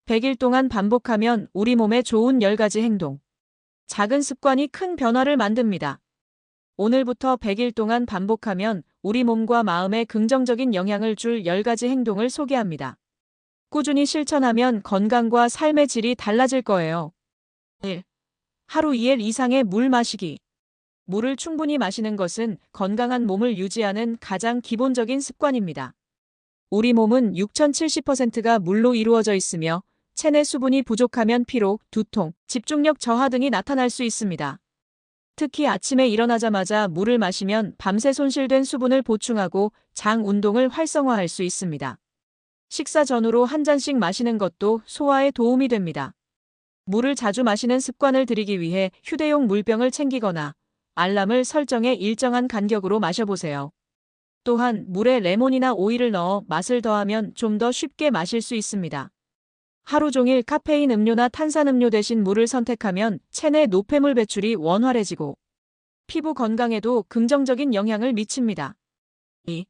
100일 동안 반복하면 우리 몸에 좋은 10가지 행동. 작은 습관이 큰 변화를 만듭니다. 오늘부터 100일 동안 반복하면 우리 몸과 마음에 긍정적인 영향을 줄 10가지 행동을 소개합니다. 꾸준히 실천하면 건강과 삶의 질이 달라질 거예요. 1. 하루 2일 이상의 물 마시기. 물을 충분히 마시는 것은 건강한 몸을 유지하는 가장 기본적인 습관입니다. 우리 몸은 6070%가 물로 이루어져 있으며 체내 수분이 부족하면 피로, 두통, 집중력 저하 등이 나타날 수 있습니다. 특히 아침에 일어나자마자 물을 마시면 밤새 손실된 수분을 보충하고 장 운동을 활성화할 수 있습니다. 식사 전후로 한 잔씩 마시는 것도 소화에 도움이 됩니다. 물을 자주 마시는 습관을 들이기 위해 휴대용 물병을 챙기거나 알람을 설정해 일정한 간격으로 마셔보세요. 또한 물에 레몬이나 오일을 넣어 맛을 더하면 좀 더 쉽게 마실 수 있습니다. 하루 종일 카페인 음료나 탄산음료 대신 물을 선택하면 체내 노폐물 배출이 원활해지고 피부 건강에도 긍정적인 영향을 미칩니다. 2.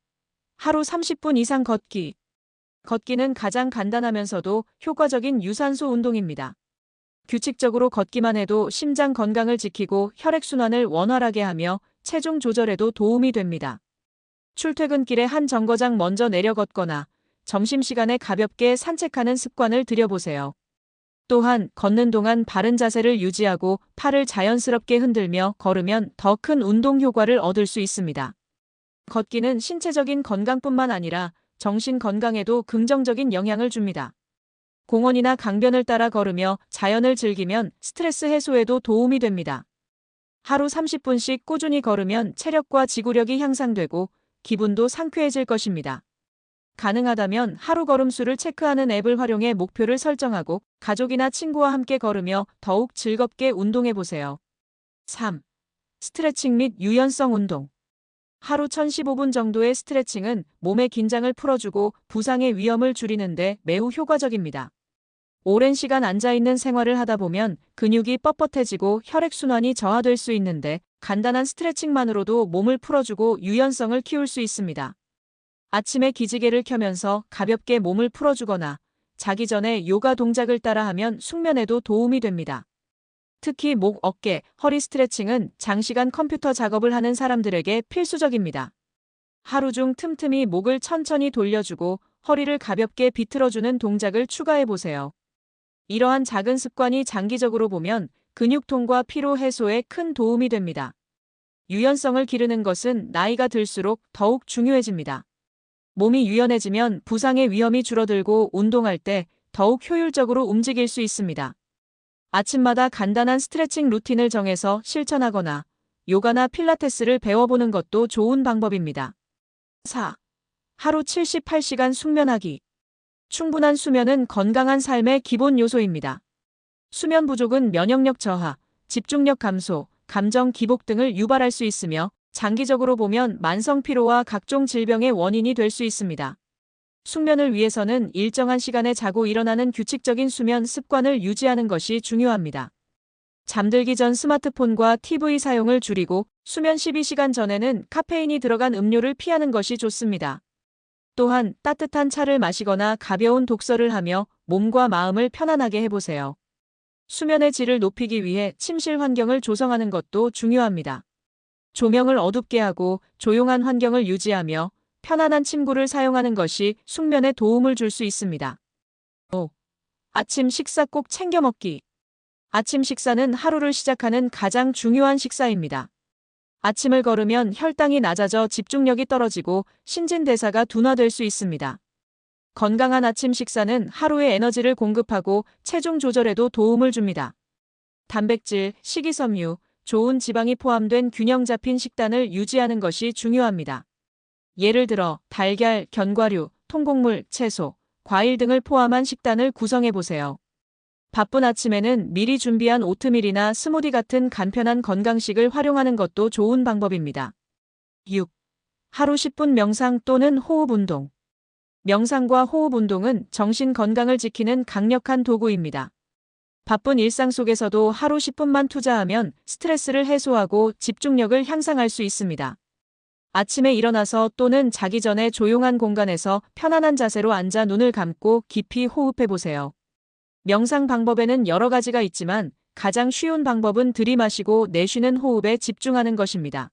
하루 30분 이상 걷기. 걷기는 가장 간단하면서도 효과적인 유산소 운동입니다. 규칙적으로 걷기만 해도 심장 건강을 지키고 혈액순환을 원활하게 하며 체중 조절에도 도움이 됩니다. 출퇴근길에 한 정거장 먼저 내려 걷거나 점심시간에 가볍게 산책하는 습관을 들여보세요. 또한 걷는 동안 바른 자세를 유지하고 팔을 자연스럽게 흔들며 걸으면 더 큰 운동 효과를 얻을 수 있습니다. 걷기는 신체적인 건강뿐만 아니라 정신 건강에도 긍정적인 영향을 줍니다. 공원이나 강변을 따라 걸으며 자연을 즐기면 스트레스 해소에도 도움이 됩니다. 하루 30분씩 꾸준히 걸으면 체력과 지구력이 향상되고 기분도 상쾌해질 것입니다. 가능하다면 하루 걸음수를 체크하는 앱을 활용해 목표를 설정하고 가족이나 친구와 함께 걸으며 더욱 즐겁게 운동해보세요. 3. 스트레칭 및 유연성 운동. 하루 1015분 정도의 스트레칭은 몸의 긴장을 풀어주고 부상의 위험을 줄이는 데 매우 효과적입니다. 오랜 시간 앉아있는 생활을 하다 보면 근육이 뻣뻣해지고 혈액순환이 저하될 수 있는데 간단한 스트레칭만으로도 몸을 풀어주고 유연성을 키울 수 있습니다. 아침에 기지개를 켜면서 가볍게 몸을 풀어주거나 자기 전에 요가 동작을 따라하면 숙면에도 도움이 됩니다. 특히 목, 어깨, 허리 스트레칭은 장시간 컴퓨터 작업을 하는 사람들에게 필수적입니다. 하루 중 틈틈이 목을 천천히 돌려주고 허리를 가볍게 비틀어주는 동작을 추가해보세요. 이러한 작은 습관이 장기적으로 보면 근육통과 피로 해소에 큰 도움이 됩니다. 유연성을 기르는 것은 나이가 들수록 더욱 중요해집니다. 몸이 유연해지면 부상의 위험이 줄어들고 운동할 때 더욱 효율적으로 움직일 수 있습니다. 아침마다 간단한 스트레칭 루틴을 정해서 실천하거나 요가나 필라테스를 배워보는 것도 좋은 방법입니다. 4. 하루 78시간 숙면하기. 충분한 수면은 건강한 삶의 기본 요소입니다. 수면 부족은 면역력 저하, 집중력 감소, 감정 기복 등을 유발할 수 있으며 장기적으로 보면 만성 피로와 각종 질병의 원인이 될 수 있습니다. 숙면을 위해서는 일정한 시간에 자고 일어나는 규칙적인 수면 습관을 유지하는 것이 중요합니다. 잠들기 전 스마트폰과 TV 사용을 줄이고 수면 12시간 전에는 카페인이 들어간 음료를 피하는 것이 좋습니다. 또한 따뜻한 차를 마시거나 가벼운 독서를 하며 몸과 마음을 편안하게 해보세요. 수면의 질을 높이기 위해 침실 환경을 조성하는 것도 중요합니다. 조명을 어둡게 하고 조용한 환경을 유지하며 편안한 침구를 사용하는 것이 숙면에 도움을 줄 수 있습니다. 5. 아침 식사 꼭 챙겨 먹기. 아침 식사는 하루를 시작하는 가장 중요한 식사입니다. 아침을 걸으면 혈당이 낮아져 집중력이 떨어지고 신진대사가 둔화될 수 있습니다. 건강한 아침 식사는 하루의 에너지를 공급하고 체중 조절에도 도움을 줍니다. 단백질, 식이섬유, 좋은 지방이 포함된 균형 잡힌 식단을 유지하는 것이 중요합니다. 예를 들어 달걀, 견과류, 통곡물, 채소, 과일 등을 포함한 식단을 구성해보세요. 바쁜 아침에는 미리 준비한 오트밀이나 스무디 같은 간편한 건강식을 활용하는 것도 좋은 방법입니다. 6. 하루 10분 명상 또는 호흡 운동. 명상과 호흡 운동은 정신 건강을 지키는 강력한 도구입니다. 바쁜 일상 속에서도 하루 10분만 투자하면 스트레스를 해소하고 집중력을 향상할 수 있습니다. 아침에 일어나서 또는 자기 전에 조용한 공간에서 편안한 자세로 앉아 눈을 감고 깊이 호흡해 보세요. 명상 방법에는 여러 가지가 있지만 가장 쉬운 방법은 들이마시고 내쉬는 호흡에 집중하는 것입니다.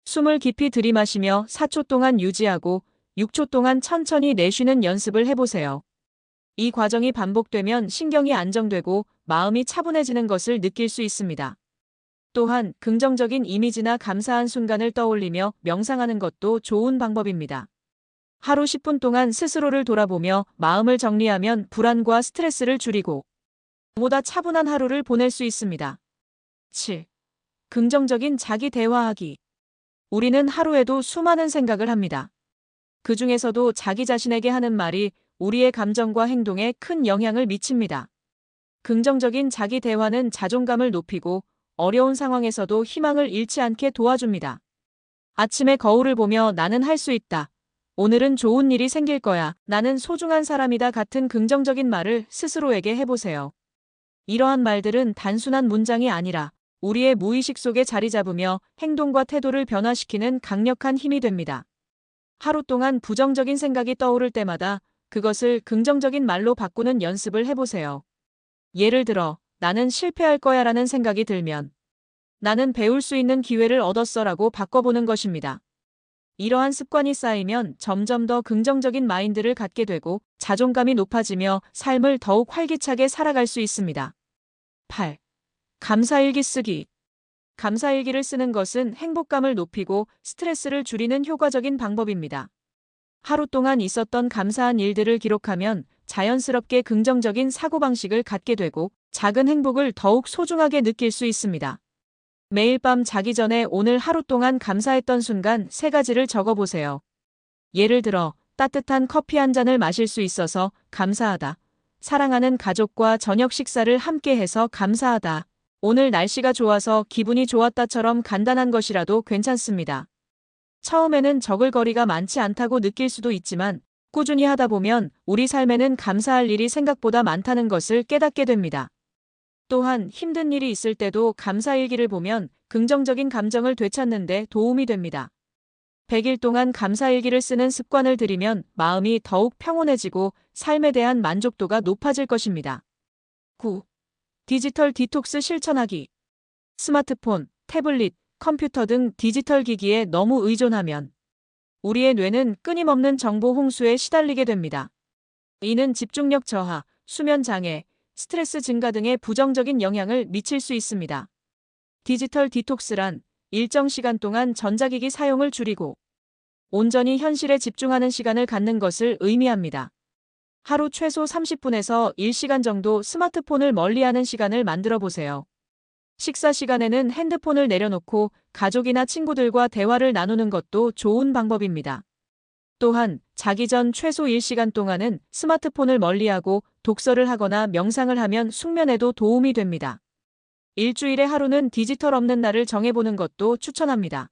숨을 깊이 들이마시며 4초 동안 유지하고 6초 동안 천천히 내쉬는 연습을 해보세요. 이 과정이 반복되면 신경이 안정되고 마음이 차분해지는 것을 느낄 수 있습니다. 또한 긍정적인 이미지나 감사한 순간을 떠올리며 명상하는 것도 좋은 방법입니다. 하루 10분 동안 스스로를 돌아보며 마음을 정리하면 불안과 스트레스를 줄이고 보다 차분한 하루를 보낼 수 있습니다. 7. 긍정적인 자기 대화하기. 우리는 하루에도 수많은 생각을 합니다. 그 중에서도 자기 자신에게 하는 말이 우리의 감정과 행동에 큰 영향을 미칩니다. 긍정적인 자기 대화는 자존감을 높이고 어려운 상황에서도 희망을 잃지 않게 도와줍니다. 아침에 거울을 보며 나는 할 수 있다. 오늘은 좋은 일이 생길 거야. 나는 소중한 사람이다 같은 긍정적인 말을 스스로에게 해보세요. 이러한 말들은 단순한 문장이 아니라 우리의 무의식 속에 자리 잡으며 행동과 태도를 변화시키는 강력한 힘이 됩니다. 하루 동안 부정적인 생각이 떠오를 때마다 그것을 긍정적인 말로 바꾸는 연습을 해보세요. 예를 들어, 나는 실패할 거야 라는 생각이 들면 나는 배울 수 있는 기회를 얻었어 라고 바꿔보는 것입니다. 이러한 습관이 쌓이면 점점 더 긍정적인 마인드를 갖게 되고 자존감이 높아지며 삶을 더욱 활기차게 살아갈 수 있습니다. 8. 감사일기 쓰기. 감사일기를 쓰는 것은 행복감을 높이고 스트레스를 줄이는 효과적인 방법입니다. 하루 동안 있었던 감사한 일들을 기록하면 자연스럽게 긍정적인 사고방식을 갖게 되고 작은 행복을 더욱 소중하게 느낄 수 있습니다. 매일 밤 자기 전에 오늘 하루 동안 감사했던 순간 3가지를 적어보세요. 예를 들어 따뜻한 커피 한 잔을 마실 수 있어서 감사하다. 사랑하는 가족과 저녁 식사를 함께 해서 감사하다. 오늘 날씨가 좋아서 기분이 좋았다처럼 간단한 것이라도 괜찮습니다. 처음에는 적을 거리가 많지 않다고 느낄 수도 있지만 꾸준히 하다 보면 우리 삶에는 감사할 일이 생각보다 많다는 것을 깨닫게 됩니다. 또한 힘든 일이 있을 때도 감사일기를 보면 긍정적인 감정을 되찾는 데 도움이 됩니다. 100일 동안 감사일기를 쓰는 습관을 들이면 마음이 더욱 평온해지고 삶에 대한 만족도가 높아질 것입니다. 9. 디지털 디톡스 실천하기. 스마트폰, 태블릿, 컴퓨터 등 디지털 기기에 너무 의존하면 우리의 뇌는 끊임없는 정보 홍수에 시달리게 됩니다. 이는 집중력 저하, 수면 장애, 스트레스 증가 등의 부정적인 영향을 미칠 수 있습니다. 디지털 디톡스란 일정 시간 동안 전자기기 사용을 줄이고 온전히 현실에 집중하는 시간을 갖는 것을 의미합니다. 하루 최소 30분에서 1시간 정도 스마트폰을 멀리하는 시간을 만들어 보세요. 식사 시간에는 핸드폰을 내려놓고 가족이나 친구들과 대화를 나누는 것도 좋은 방법입니다. 또한 자기 전 최소 1시간 동안은 스마트폰을 멀리하고 독서를 하거나 명상을 하면 숙면에도 도움이 됩니다. 일주일에 하루는 디지털 없는 날을 정해보는 것도 추천합니다.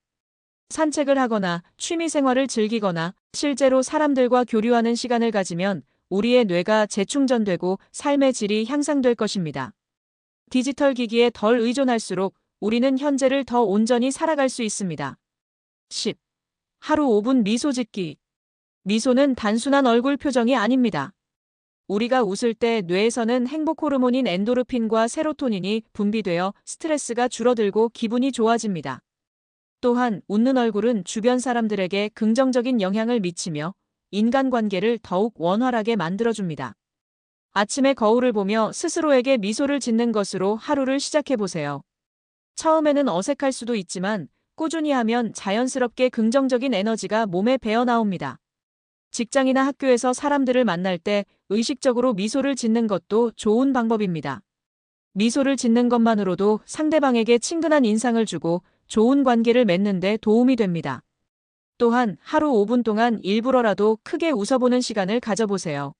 산책을 하거나 취미 생활을 즐기거나 실제로 사람들과 교류하는 시간을 가지면 우리의 뇌가 재충전되고 삶의 질이 향상될 것입니다. 디지털 기기에 덜 의존할수록 우리는 현재를 더 온전히 살아갈 수 있습니다. 10. 하루 5분 미소 짓기. 미소는 단순한 얼굴 표정이 아닙니다. 우리가 웃을 때 뇌에서는 행복 호르몬인 엔도르핀과 세로토닌이 분비되어 스트레스가 줄어들고 기분이 좋아집니다. 또한 웃는 얼굴은 주변 사람들에게 긍정적인 영향을 미치며 인간관계를 더욱 원활하게 만들어줍니다. 아침에 거울을 보며 스스로에게 미소를 짓는 것으로 하루를 시작해보세요. 처음에는 어색할 수도 있지만 꾸준히 하면 자연스럽게 긍정적인 에너지가 몸에 배어나옵니다. 직장이나 학교에서 사람들을 만날 때 의식적으로 미소를 짓는 것도 좋은 방법입니다. 미소를 짓는 것만으로도 상대방에게 친근한 인상을 주고 좋은 관계를 맺는 데 도움이 됩니다. 또한 하루 5분 동안 일부러라도 크게 웃어보는 시간을 가져보세요.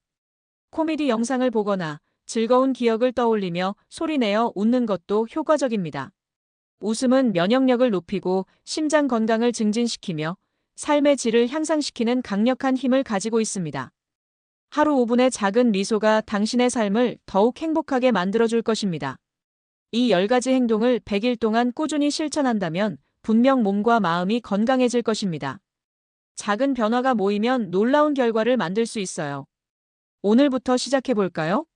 코미디 영상을 보거나 즐거운 기억을 떠올리며 소리내어 웃는 것도 효과적입니다. 웃음은 면역력을 높이고 심장 건강을 증진시키며 삶의 질을 향상시키는 강력한 힘을 가지고 있습니다. 하루 5분의 작은 미소가 당신의 삶을 더욱 행복하게 만들어줄 것입니다. 이 10가지 행동을 100일 동안 꾸준히 실천한다면 분명 몸과 마음이 건강해질 것입니다. 작은 변화가 모이면 놀라운 결과를 만들 수 있어요. 오늘부터 시작해볼까요?